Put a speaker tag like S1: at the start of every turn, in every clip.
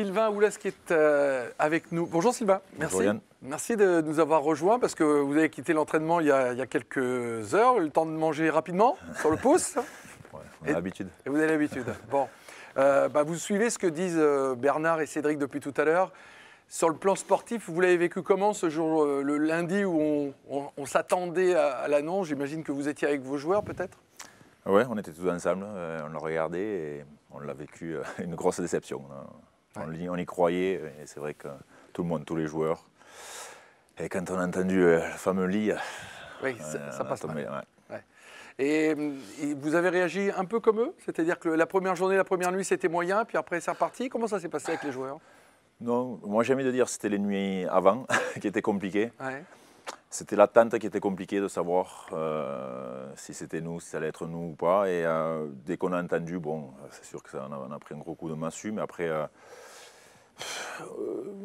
S1: Sylvain Oulès qui est avec nous. Bonjour Sylvain, merci.
S2: Bonjour Yann.
S1: Merci de nous avoir rejoints parce que vous avez quitté l'entraînement il y a quelques heures, le temps de manger rapidement sur le pouce.
S2: Ouais, on a l'habitude.
S1: Et vous avez l'habitude. Bon, vous suivez ce que disent Bernard et Cédric depuis tout à l'heure. Sur le plan sportif, vous l'avez vécu comment ce jour, le lundi où on s'attendait à l'annonce? J'imagine que vous étiez avec vos joueurs peut-être?
S2: Oui, on était tous ensemble, on l'a regardé et on l'a vécu une grosse déception. On y croyait et c'est vrai que tout le monde, tous les joueurs. Et quand on a entendu le fameux lit,
S1: oui, ça passe mal.
S2: Ouais.
S1: Ouais. Et vous avez réagi un peu comme eux? C'est-à-dire que la première journée, la première nuit, c'était moyen, puis après c'est reparti. Comment ça s'est passé avec les joueurs?
S2: Non, moi j'ai envie de dire que c'était les nuits avant qui étaient compliquées.
S1: Ouais.
S2: C'était l'attente qui était compliquée de savoir si c'était nous, si ça allait être nous ou pas. Et dès qu'on a entendu, bon, c'est sûr qu'on a pris un gros coup de massue, mais après,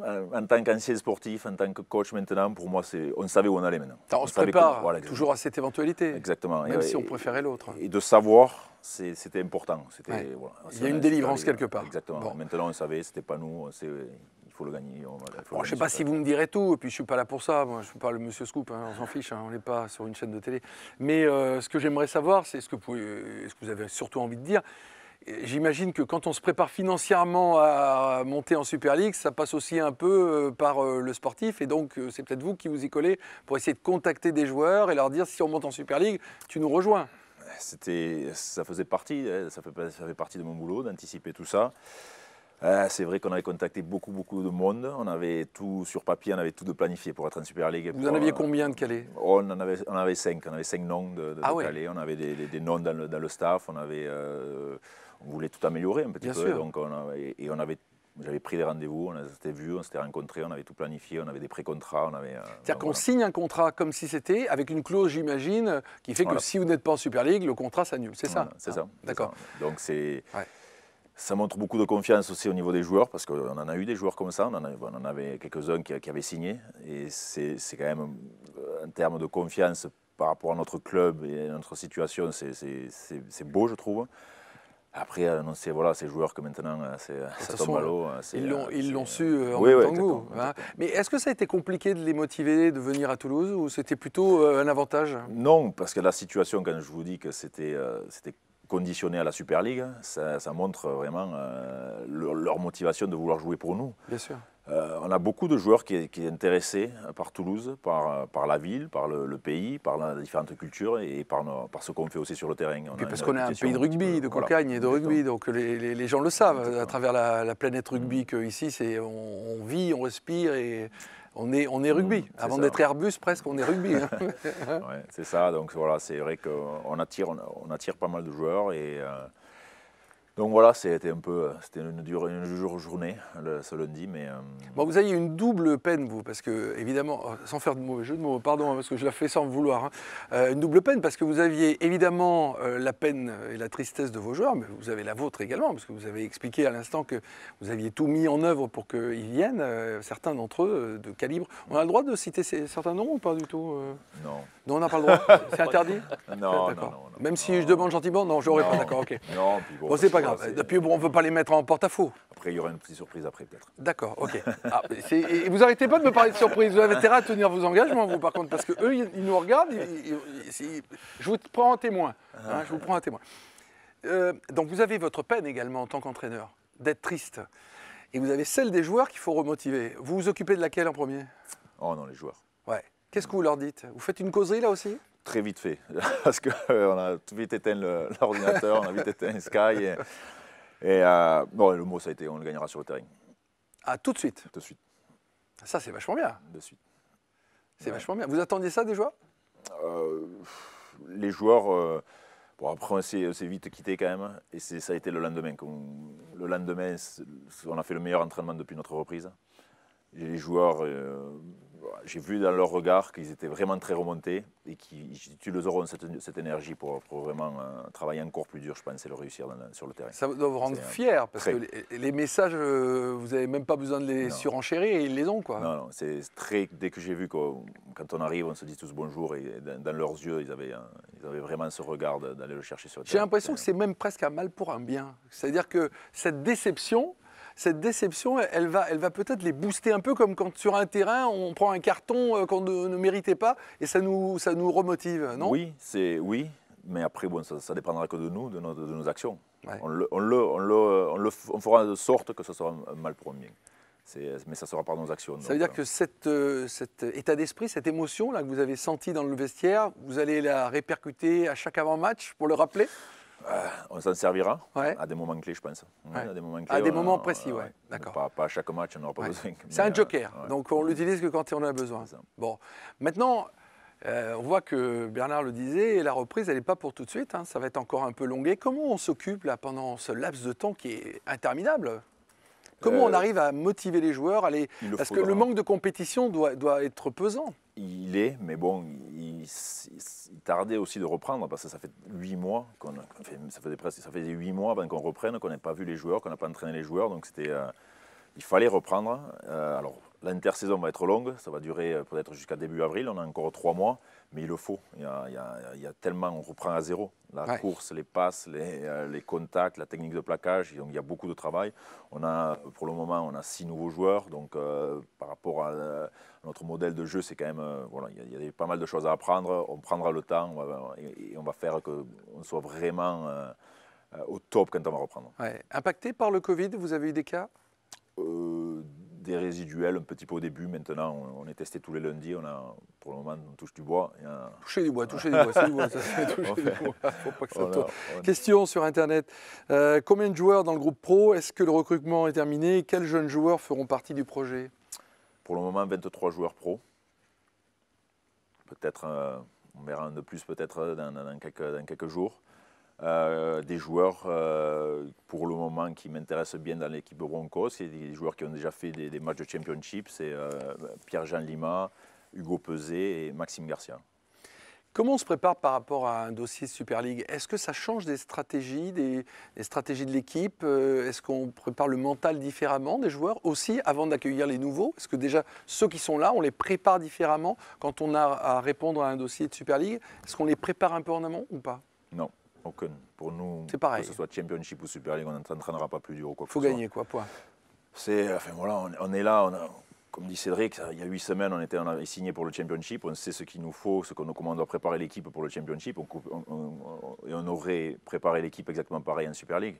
S2: en tant qu'ancien sportif, en tant que coach maintenant, pour moi, on savait où on allait maintenant.
S1: On se prépare toujours à cette éventualité.
S2: Exactement.
S1: Même si on préférait l'autre.
S2: Et de savoir, c'était important.
S1: Ouais.
S2: Voilà,
S1: il y a une délivrance quelque part.
S2: Exactement.
S1: Bon.
S2: Maintenant, on savait, c'était pas nous. Il faut le gagner.
S1: Je ne sais pas si vous me direz tout, et puis je ne suis pas là pour ça. Moi, je ne suis pas le monsieur Scoop, hein, on s'en fiche, hein, on n'est pas sur une chaîne de télé. Mais ce que j'aimerais savoir, c'est ce que vous avez surtout envie de dire. J'imagine que quand on se prépare financièrement à monter en Super League, ça passe aussi un peu par le sportif. Et donc, c'est peut-être vous qui vous y collez pour essayer de contacter des joueurs et leur dire si on monte en Super League, tu nous rejoins.
S2: Ça faisait partie de mon boulot d'anticiper tout ça. C'est vrai qu'on avait contacté beaucoup de monde. On avait tout sur papier, on avait tout de planifié pour être en Super League.
S1: Vous en aviez combien de calés?
S2: On avait 5. On avait 5 noms de calés.
S1: Ouais.
S2: On avait des noms dans le staff. On voulait tout améliorer un petit
S1: Bien
S2: peu.
S1: sûr.
S2: Donc j'avais pris des rendez-vous, on s'était vus, on s'était rencontrés, on avait tout planifié, on avait des pré-contrats.
S1: C'est-à-dire qu'on signe un contrat comme si c'était, avec une clause, j'imagine, qui fait que si vous n'êtes pas en Super League, le contrat s'annule. C'est ça?
S2: C'est ça.
S1: D'accord.
S2: Donc
S1: Ouais.
S2: ça montre beaucoup de confiance aussi au niveau des joueurs, parce qu'on en a eu des joueurs comme ça, on en avait quelques-uns qui avaient signé. Et c'est quand même, en termes de confiance par rapport à notre club et à notre situation, c'est beau, je trouve. Après, annoncer ces joueurs que maintenant, ça tombe à l'eau.
S1: Ils l'ont su en
S2: oui,
S1: même temps que vous.
S2: exactement.
S1: Hein. Mais est-ce que ça a été compliqué de les motiver de venir à Toulouse ou c'était plutôt un avantage?
S2: Non, parce que la situation, quand je vous dis que c'était conditionné à la Super League, ça montre vraiment leur motivation de vouloir jouer pour nous.
S1: Bien sûr.
S2: On a beaucoup de joueurs qui sont intéressés par Toulouse, par la ville, par le pays, par les différentes cultures et par ce qu'on fait aussi sur le terrain.
S1: Et puis parce qu'on est un pays de rugby, de cocagne et de rugby, donc les gens le savent à travers la planète rugby qu'ici on vit, on respire et on est rugby. Avant d'être Airbus, presque, on est rugby. Hein.
S2: Ouais, c'est ça, donc voilà, c'est vrai qu'on attire pas mal de joueurs et donc voilà, c'était une dure journée ce lundi, mais...
S1: Bon, vous avez une double peine, vous, parce que, évidemment, sans faire de mauvais jeu de mots, pardon, parce que je la fais sans vouloir, hein, une double peine, parce que vous aviez évidemment la peine et la tristesse de vos joueurs, mais vous avez la vôtre également, parce que vous avez expliqué à l'instant que vous aviez tout mis en œuvre pour qu'ils viennent, certains d'entre eux de calibre. On a le droit de citer certains noms ou pas du tout
S2: Non.
S1: Non, on n'a pas le droit. C'est interdit?
S2: Non.
S1: Même si je demande gentiment? Non, j'aurais pas, d'accord, ok.
S2: Non, puis
S1: bon, c'est pas grave. Puis bon, on ne veut pas les mettre en porte-à-faux.
S2: Après, il y aura une petite surprise après, peut-être.
S1: D'accord, ok. Et vous arrêtez pas de me parler de surprise. Vous avez intérêt à tenir vos engagements, vous, par contre, parce qu'eux, ils nous regardent. Je vous prends un témoin. Hein, je vous prends un témoin. Donc, vous avez votre peine également en tant qu'entraîneur, d'être triste. Et vous avez celle des joueurs qu'il faut remotiver. Vous vous occupez de laquelle en premier?
S2: Oh non, les joueurs.
S1: Ouais. Qu'est-ce que vous leur dites? Vous faites une causerie là aussi?
S2: Très vite fait, parce qu'on a tout vite éteint l'ordinateur, on a vite éteint Sky. Bon, le mot, ça a été on le gagnera sur le terrain.
S1: Ah, tout de suite?
S2: De suite.
S1: Ça, c'est vachement bien.
S2: De suite.
S1: C'est vachement bien. Vous attendiez ça des joueurs?
S2: Les joueurs, bon, après on s'est vite quitté quand même, et ça a été le lendemain. Le lendemain, on a fait le meilleur entraînement depuis notre reprise. Et les joueurs, j'ai vu dans leur regard qu'ils étaient vraiment très remontés et qu'ils utiliseront cette énergie pour vraiment travailler encore plus dur, je pense, et le réussir sur le terrain.
S1: Ça doit vous rendre fier, parce que les messages, vous n'avez même pas besoin de les surenchérir et ils les ont, quoi.
S2: Non, c'est très... Dès que j'ai vu que quand on arrive, on se dit tous bonjour, et dans leurs yeux, ils avaient vraiment ce regard d'aller le chercher sur le terrain.
S1: J'ai l'impression que c'est même presque un mal pour un bien. C'est-à-dire que cette déception, cette déception, elle va peut-être les booster un peu, comme quand sur un terrain, on prend un carton qu'on ne méritait pas et ça nous remotive, non?
S2: Oui, mais après, bon, ça dépendra que de nous, de nos actions.
S1: Ouais.
S2: On fera de sorte que ce soit un mal pour un bien. Mais ça sera par nos actions.
S1: Ça veut dire que cet état d'esprit, cette émotion là que vous avez sentie dans le vestiaire, vous allez la répercuter à chaque avant-match pour le rappeler?
S2: On s'en servira
S1: Ouais.
S2: à des moments clés, je pense.
S1: Ouais.
S2: À des moments clés,
S1: À des moments précis, ouais. D'accord.
S2: Pas à chaque match, on n'aura pas
S1: Ouais.
S2: besoin.
S1: C'est un joker,
S2: Ouais.
S1: donc on l'utilise que quand on en a besoin.
S2: C'est ça.
S1: Bon, maintenant, on voit que Bernard le disait, la reprise, elle n'est pas pour tout de suite, hein, ça va être encore un peu longué. Comment on s'occupe là pendant ce laps de temps qui est interminable? Comment on arrive à motiver les joueurs parce que le manque de compétition doit être pesant.
S2: Il est, mais bon, il tardait aussi de reprendre parce que ça fait 8 mois, ça faisait 8 mois avant qu'on reprenne, qu'on n'ait pas vu les joueurs, qu'on n'a pas entraîné les joueurs, donc il fallait reprendre. Alors l'intersaison va être longue, ça va durer peut-être jusqu'à début avril, on a encore 3 mois, mais il le faut. Il y a tellement, on reprend à zéro. La course, les passes, les contacts, la technique de plaquage, donc il y a beaucoup de travail. Pour le moment, on a 6 nouveaux joueurs, donc par rapport à notre modèle de jeu, c'est quand même, voilà, il y a pas mal de choses à apprendre. On prendra le temps et on va faire qu'on soit vraiment au top quand on va reprendre.
S1: Ouais. Impacté par le Covid, vous avez eu des cas?
S2: Des résiduels un petit peu au début. Maintenant, on est testé tous les lundis. Pour le moment, on touche du bois.
S1: Toucher du bois, toucher du bois, c'est du bois, ça fait toucher du bois. Faut pas que ça tombe. Question sur Internet. Combien de joueurs dans le groupe pro? Est-ce que le recrutement est terminé? Quels jeunes joueurs feront partie du projet?
S2: Pour le moment, 23 joueurs pro. Peut-être, on verra un de plus peut-être dans quelques jours. Des joueurs pour le moment qui m'intéressent bien dans l'équipe Broncos, c'est des joueurs qui ont déjà fait des matchs de championship, c'est Pierre-Jean Lima, Hugo Peuzet et Maxime Garcia.
S1: Comment on se prépare par rapport à un dossier Super League? Est-ce que ça change des stratégies, des stratégies de l'équipe? Est-ce qu'on prépare le mental différemment des joueurs aussi avant d'accueillir les nouveaux? Est-ce que déjà ceux qui sont là, on les prépare différemment quand on a à répondre à un dossier de Super League? Est-ce qu'on les prépare un peu en amont ou pas?
S2: Non. Aucun. Pour nous,
S1: c'est pareil.
S2: Que ce soit Championship ou Super League, on n'entraînera pas plus dur. Il
S1: faut gagner, quoi, point.
S2: On est là, comme dit Cédric, il y a 8 semaines, on a signé pour le Championship, on sait ce qu'il nous faut, comment on doit préparer l'équipe pour le Championship, et on aurait préparé l'équipe exactement pareil en Super League.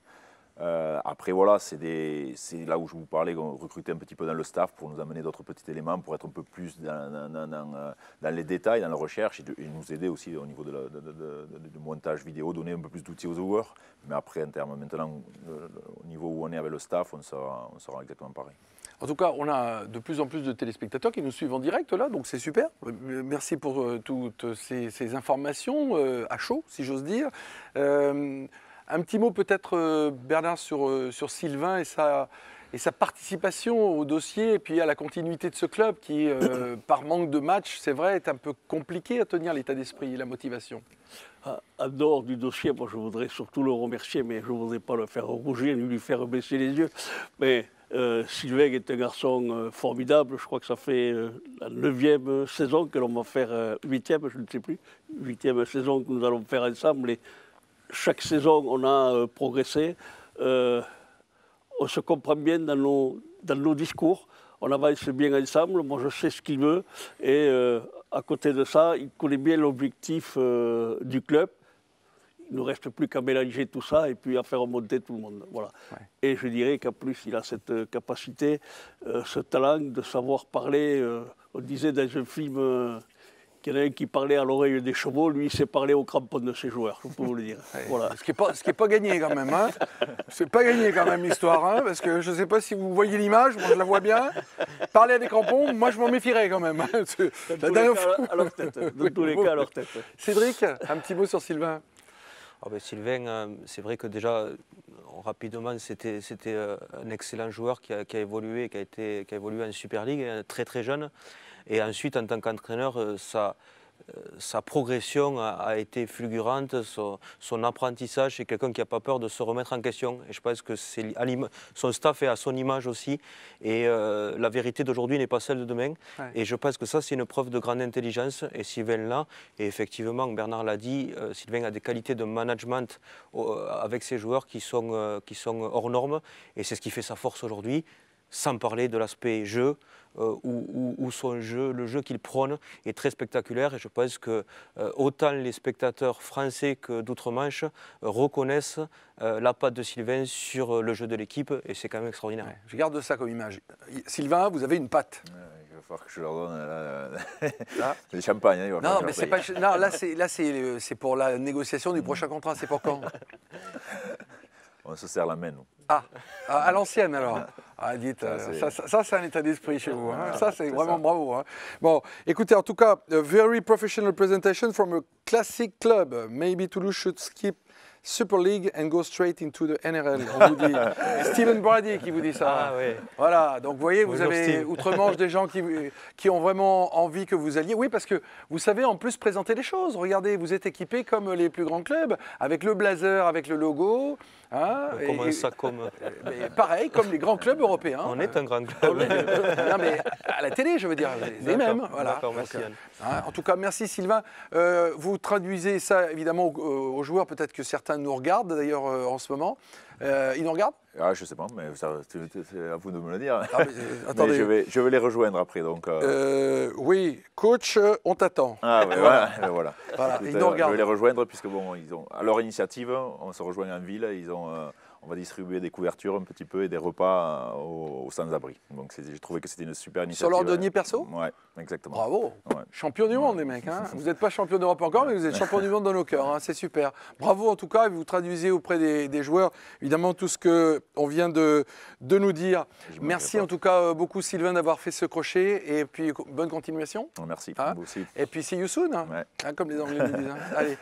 S2: Après, voilà, c'est là où je vous parlais, on recrutait un petit peu dans le staff pour nous amener d'autres petits éléments, pour être un peu plus dans les détails, dans la recherche, et nous aider aussi au niveau du montage vidéo, donner un peu plus d'outils aux joueurs. Mais après, en termes, maintenant, au niveau où on est avec le staff, on sera exactement pareil.
S1: En tout cas, on a de plus en plus de téléspectateurs qui nous suivent en direct là, donc c'est super. Merci pour toutes ces informations à chaud, si j'ose dire. Un petit mot peut-être, Bernard, sur Sylvain et sa participation au dossier et puis à la continuité de ce club qui, par manque de matchs, c'est vrai, est un peu compliqué à tenir l'état d'esprit et la motivation.
S3: En dehors du dossier, moi je voudrais surtout le remercier, mais je ne voudrais pas le faire rougir ni lui faire baisser les yeux. Mais Sylvain est un garçon formidable. Je crois que ça fait la 9e saison que l'on va faire, 8e, je ne sais plus, 8e saison que nous allons faire ensemble. Et chaque saison, on a progressé. On se comprend bien dans nos discours. On avance bien ensemble. Moi, je sais ce qu'il veut. Et à côté de ça, il connaît bien l'objectif du club. Il ne nous reste plus qu'à mélanger tout ça et puis à faire monter tout le monde. Voilà. Ouais. Et je dirais qu'en plus, il a cette capacité, ce talent de savoir parler. On disait dans un film qu'il y en a un qui parlait à l'oreille des chevaux, lui, il sait parler aux crampons de ses joueurs, je peux vous le dire.
S1: Ouais. Voilà. Ce qui est pas gagné quand même. Hein. C'est pas gagné quand même l'histoire, hein, parce que je ne sais pas si vous voyez l'image, moi je la vois bien. Parler à des crampons, moi je m'en méfierais quand même.
S3: Dans tous les cas, à leur tête.
S1: Cédric, un petit mot sur Sylvain.
S4: Oh ben Sylvain, c'est vrai que déjà, rapidement, c'était un excellent joueur qui a évolué, qui a évolué en Super League, très très jeune. Et ensuite, en tant qu'entraîneur, sa progression a été fulgurante, son apprentissage, c'est quelqu'un qui n'a pas peur de se remettre en question. Et je pense que son staff est à son image aussi. Et la vérité d'aujourd'hui n'est pas celle de demain.
S1: Ouais.
S4: Et je pense que ça, c'est une preuve de grande intelligence. Et Sylvain l'a. Et effectivement, Bernard l'a dit, Sylvain a des qualités de management avec ses joueurs qui sont hors normes. Et c'est ce qui fait sa force aujourd'hui. Sans parler de l'aspect jeu, où son jeu, le jeu qu'il prône est très spectaculaire. Et je pense que autant les spectateurs français que d'outre-Manche reconnaissent la patte de Sylvain sur le jeu de l'équipe. Et c'est quand même extraordinaire.
S1: Ouais, je garde ça comme image. Sylvain, vous avez une patte.
S2: Il va falloir que je leur donne
S1: Là.
S2: des champagnes. Il va falloir
S1: Non,
S2: que
S1: mais
S2: je
S1: c'est
S2: leur
S1: pas. Non, là, c'est pour la négociation du prochain contrat. C'est pour quand?
S2: paye. On se serre la main, nous.
S1: Ah, à l'ancienne alors. Ah, dites,
S2: Ça,
S1: c'est un état d'esprit chez vous. Hein.
S2: Voilà,
S1: Ça, c'est
S2: c'est
S1: vraiment
S2: ça.
S1: bravo. Hein. Bon, écoutez, en tout cas, a very professional presentation from a classic club. Maybe Toulouse should skip Super League and go straight into the NRL. On vous dit. Stephen Brady qui vous dit ça.
S4: Ah oui.
S1: Voilà, donc vous voyez, vous
S4: Bonjour,
S1: avez
S4: Steve.
S1: outre-Manche des gens qui ont vraiment envie que vous alliez. Oui, parce que vous savez en plus présenter les choses. Regardez, vous êtes équipé comme les plus grands clubs, avec le blazer, avec le logo. Hein, mais pareil, comme les grands clubs européens.
S4: On est un grand club.
S1: Non, mais à la télé, je veux dire, les mêmes. Voilà.
S4: D'accord, merci
S1: Donc,
S4: Yann.
S1: hein, en tout cas, merci Sylvain. Vous traduisez ça évidemment aux joueurs, peut-être que certains nous regardent d'ailleurs en ce moment. Ils nous regardent?
S2: Ah, je sais pas, mais c'est à vous de me le dire.
S1: Ah, mais,
S2: Mais
S1: attendez.
S2: je vais les rejoindre après. Donc,
S1: Oui, coach, on t'attend.
S2: Ah, ouais, voilà. Voilà.
S1: Voilà,
S2: Écoute,
S1: ils nous regardent.
S2: je vais les rejoindre puisque, bon, ils ont, à leur initiative, on se rejoint en ville. On va distribuer des couvertures un petit peu et des repas aux sans-abri. Donc, j'ai trouvé que c'était une super initiative.
S1: Sur leur denier perso?
S2: Ouais, exactement.
S1: Bravo.
S2: Ouais.
S1: Champion du monde, les mecs. Hein. Vous n'êtes pas champion d'Europe encore, mais vous êtes champion du monde dans nos cœurs. Hein. C'est super. Bravo en tout cas. Et vous traduisez auprès des joueurs, évidemment, tout ce qu'on vient de nous dire. Merci en tout cas beaucoup, Sylvain, d'avoir fait ce crochet. Et puis, bonne continuation.
S2: Merci.
S1: Hein.
S2: Vous aussi.
S1: Et puis, see you soon. Hein.
S2: Ouais.
S1: Hein, comme les Anglais nous disent. Hein. Allez.